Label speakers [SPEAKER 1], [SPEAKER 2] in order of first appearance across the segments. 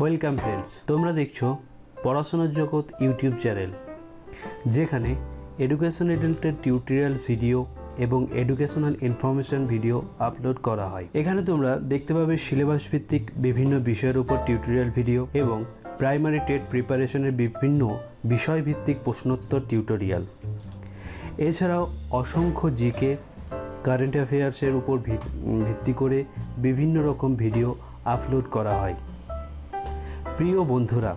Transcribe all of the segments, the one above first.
[SPEAKER 1] Welcome friends, তোমরা দেখছো পড়াশোনার জগৎ ইউটিউব চ্যানেল, যেখানে এডুকেশন রিলেটেড টিউটোরিয়াল ভিডিও এবং এডুকেশনাল ইনফরমেশন ভিডিও আপলোড করা হয়। এখানে তোমরা দেখতে পাবে সিলেবাস ভিত্তিক বিভিন্ন বিষয়ের উপর টিউটোরিয়াল ভিডিও এবং প্রাইমারি টেট প্রিপারেশনের বিভিন্ন বিষয়ভিত্তিক প্রশ্নোত্তর টিউটোরিয়াল। এছাড়াও অসংখ্য জিকে, কারেন্ট অ্যাফেয়ার্সের উপর ভিত্তি করে বিভিন্ন রকম ভিডিও আপলোড করা হয়। প্রিয় বন্ধুরা,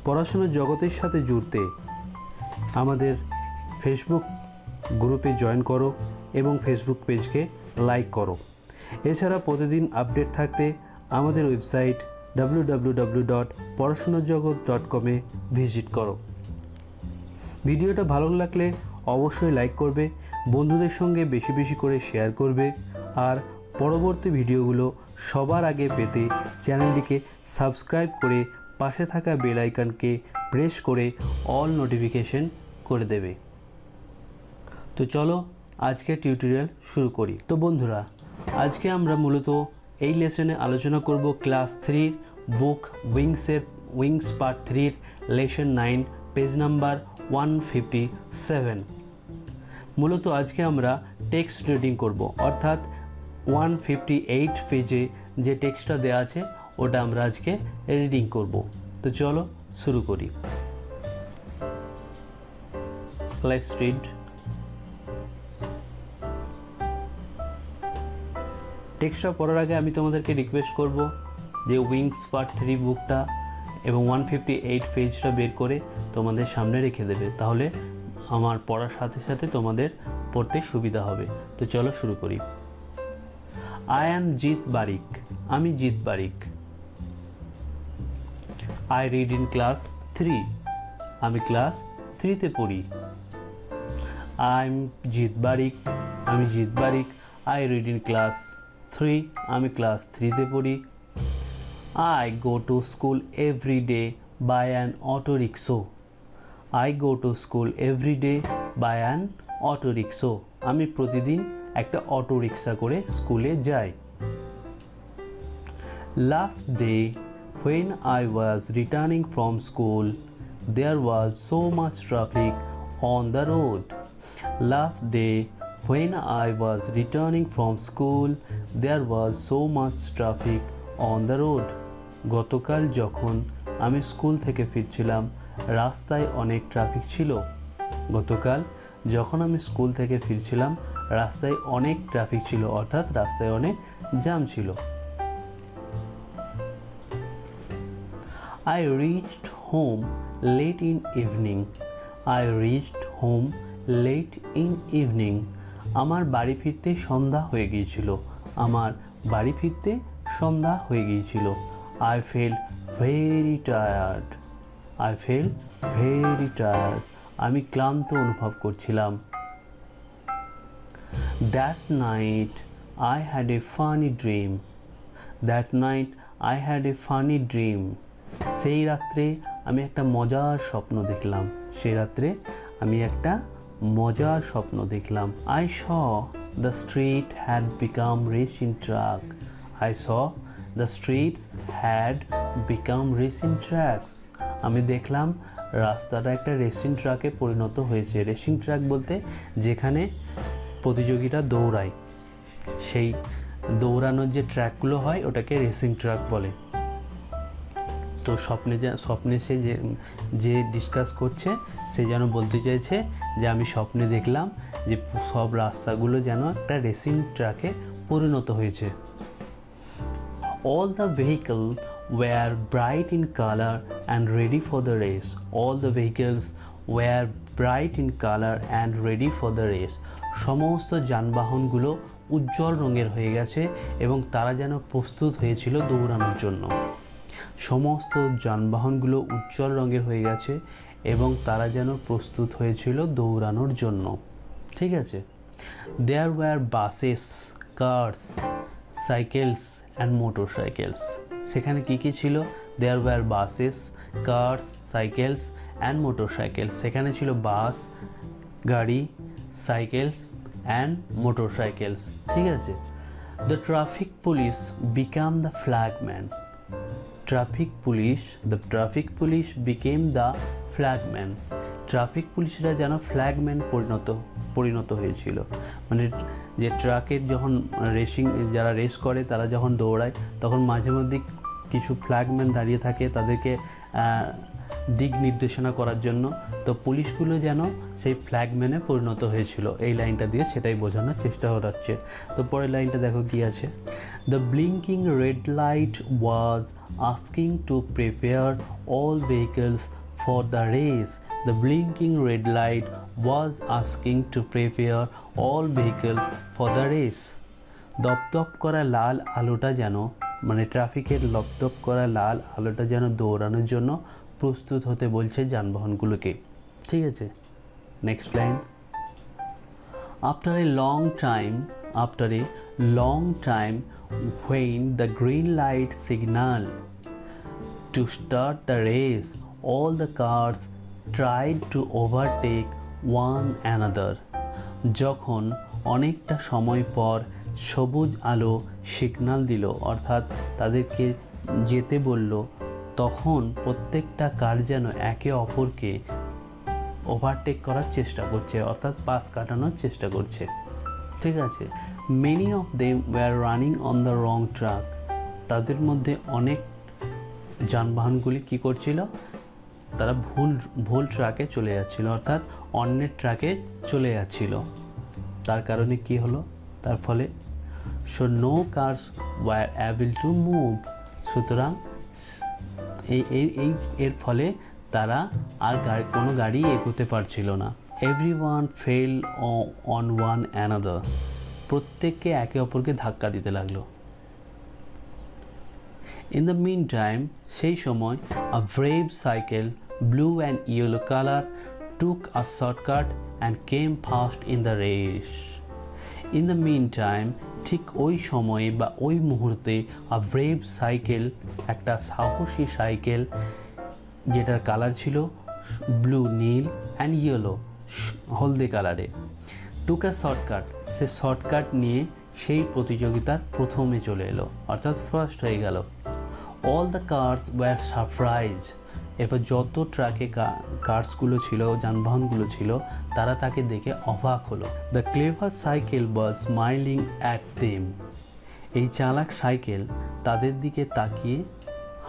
[SPEAKER 1] পড়াশোনার জগতের সাথে জুড়তে আমাদের ফেসবুক গ্রুপে জয়েন করো এবং ফেসবুক পেজকে লাইক করো। এছাড়া প্রতিদিন আপডেট থাকতে আমাদের ওয়েবসাইট www.porasonarjagat.com ভিজিট করো। ভিডিওটা ভালো লাগলে অবশ্যই লাইক করবে, বন্ধুদের সঙ্গে বেশি বেশি করে শেয়ার করবে, আর পরবর্তী ভিডিওগুলো সবার আগে পেতে চ্যানেলটিকে সাবস্ক্রাইব করে পাশে থাকা বেল আইকনকে প্রেস করে অল নোটিফিকেশন করে দেবে। তো চলো আজকে টিউটোরিয়াল শুরু করি। তো বন্ধুরা, আজকে আমরা মূলত এই লেসনে আলোচনা করব class 3 book wings part 3 lesson 9 page number 157। মূলত আজকে আমরা টেক্সট রিডিং করব, অর্থাৎ 158 পেজে যে টেক্সটটা দেওয়া আছে ওটা আমরা আজকে রিডিং করব। তো চলো শুরু করি। Let's read. টেক্সটটা পড়ার আগে আমি তোমাদেরকে রিকোয়েস্ট করব যে উইংস পার্ট 3 বুকটা এবং 158 পেজটা বের করে তোমাদের সামনে রেখে দেবে, তাহলে আমার পড়ার সাথে সাথে তোমাদের পড়তে সুবিধা হবে। তো চলো শুরু করি। I am জিত বারিক, আমি জিত বারিক। I read in class 3, আমি ক্লাস 3তে পড়ি। I'm জিত বারিক, আমি জিত বারিক। I read in class 3, আমি ক্লাস 3তে পড়ি। I go to school every day by an auto rickshaw, I go to school every day by an auto rickshaw, আমি প্রতিদিন একটা অটো রিক্সা করে স্কুলে যাই। Last day when I was returning from school, there was so much traffic on the road. Last day when I was returning from school, there was so much traffic on the road. গতকাল যখন আমি school থেকে ফিরছিলাম, রাস্তায় অনেক traffic ছিল। গতকাল যখন আমি স্কুল থেকে ফিরছিলাম, রাস্তায় অনেক ট্রাফিক ছিল, অর্থাৎ রাস্তায় অনেক জ্যাম ছিল। I reached home late in evening, I reached home late in evening, আমার বাড়ি ফিরতে সন্ধ্যা হয়ে গিয়েছিল, আমার বাড়ি ফিরতে সন্ধ্যা হয়ে গিয়েছিল। I felt very tired, I felt very tired, আমি ক্লান্ত অনুভব করছিলাম। That night I had a funny dream, that night I had a funny dream, সেই রাত্রে আমি একটা মজার স্বপ্ন দেখলাম, সেই রাত্রে আমি একটা মজার স্বপ্ন দেখলাম। I saw the street had become racing track, I saw the streets had become racing tracks, আমি দেখলাম রাস্তাটা একটা রেসিং ট্র্যাকে পরিণত হয়েছে। রেসিং ট্র্যাক বলতে যেখানে প্রতিযোগীরা দৌড়ায়, সেই দৌড়ানোর যে ট্র্যাকগুলো হয় ওটাকে রেসিং ট্র্যাক বলে। তো স্বপ্নে সে যে ডিসকাস করছে সে যেন বলতে চাইছে যে আমি স্বপ্নে দেখলাম যে সব রাস্তাগুলো যেন একটা রেসিং ট্র্যাকে পরিণত হয়েছে। All the vehicles were bright in color and ready for the race, all the vehicles were bright in color and ready for the race, সমস্ত যানবাহনগুলো উজ্জ্বল রঙের হয়ে গেছে এবং তারা যেন প্রস্তুত হয়েছিল দৌড়ানোর জন্য। সমস্ত যানবাহনগুলো উজ্জ্বল রঙের হয়ে গেছে এবং তারা যেন প্রস্তুত হয়েছিল দৌড়ানোর জন্য। ঠিক আছে। There were buses, cars, cycles and motorcycles, সেখানে কি কি ছিল? There were buses, cars, cycles and motorcycles, সেখানে ছিল বাস, গাড়ি, সাইকেলস and motorcycles। ঠিক আছে। The traffic police became the flagman, traffic police became the flagman. Traffic পুলিশরা যেন ফ্ল্যাগম্যান পরিণত হয়েছিল। মানে যে ট্রাকের যখন যারা রেস করে তারা যখন দৌড়ায় তখন মাঝে মধ্যে কিছু ফ্ল্যাগম্যান দাঁড়িয়ে থাকে তাদেরকে দিক নির্দেশনা করার জন্য। তো পুলিশগুলো যেন সেই ফ্ল্যাগম্যানে পরিণত হয়েছিল, এই লাইনটা দিয়ে সেটাই বোঝানোর চেষ্টা হচ্ছে। তো পরের লাইনটা দেখো কি আছে, the blinking red light was asking to prepare all vehicles for the race. The blinking red light was asking to prepare all vehicles for the race. দপদপ করা লাল আলোটা যেন, মানে ট্রাফিকের দপদপ করা লাল আলোটা যেন দৌড়ানোর জন্য প্রস্তুত হতে বলছে যানবাহনগুলোকে। ঠিক আছে, next line, after a long time when the green light signal to start the race, all the cars tried to overtake one another. যখন অনেকটা সময় পর সবুজ আলো সিগন্যাল দিল, অর্থাৎ তাদেরকে যেতে বলল, তখন প্রত্যেকটা কার যেন একে অপরকে ওভারটেক করার চেষ্টা করছে, অর্থাৎ পাস কাটানোর চেষ্টা করছে। ঠিক আছে, many of them war running on the wrong truck. তাদের মধ্যে অনেক যানবাহনগুলি কী করছিল, তারা ভুল ট্রাকে চলে যাচ্ছিল, অর্থাৎ অন্যের ট্রাকে চলে যাচ্ছিল। তার কারণে কি হলো, তার ফলে so no cars were able to move. সুতরাং এর ফলে তারা আর কোনো গাড়ি এগোতে পারছিল না। Everyone fail on one another. প্রত্যেককে একে অপরকে ধাক্কা দিতে লাগলো। ইন দ্য মিন টাইম, সেই সময় a brave cycle blue and yellow colour took a shortcut and came first in the race. In the meantime, ঠিক ওই সময়ে বা ওই মুহূর্তে আ ব্রেভ সাইকেল, একটা সাহসী সাইকেল যেটার কালার ছিল ব্লু নীল অ্যান্ড ইয়েলো হলদে কালারে, টুক আ শর্টকাট, সে শর্টকাট নিয়ে সেই প্রতিযোগিতার প্রথমে চলে এলো, অর্থাৎ ফার্স্ট হয়ে গেল। All the cars were surprise. এবার যত ট্রাকে কার্সগুলো ছিল, যানবাহনগুলো ছিল, তারা তাকে দেখে অবাক হলো। The clever cycle was smiling at them. এই চালাক সাইকেল তাদের দিকে তাকিয়ে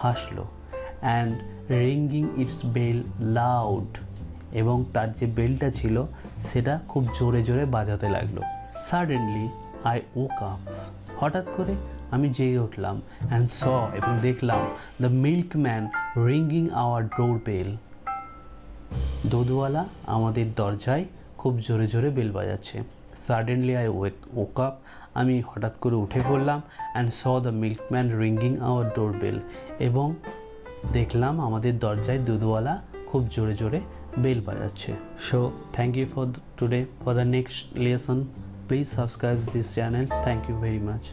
[SPEAKER 1] হাসলো। And ringing its bell loud, এবং তার যে বেলটা ছিল সেটা খুব জোরে জোরে বাজাতে লাগলো। সাডেনলি আই ওক আপ, হঠাৎ করে আমি জেগে উঠলাম। অ্যান্ড স, এবং দেখলাম the milkman ringing our door bell. দুধওয়ালা আমাদের দরজায় খুব জোরে জোরে বেল বাজাচ্ছে। সাডেনলি আই ওক আপ, আমি হঠাৎ করে উঠে পড়লাম। And saw the milkman ringing our door bell, এবং দেখলাম আমাদের দরজায় দুধওয়ালা খুব জোরে জোরে বেল বাজাচ্ছে। So thank you for today. For the next lesson, please subscribe this channel. Thank you very much.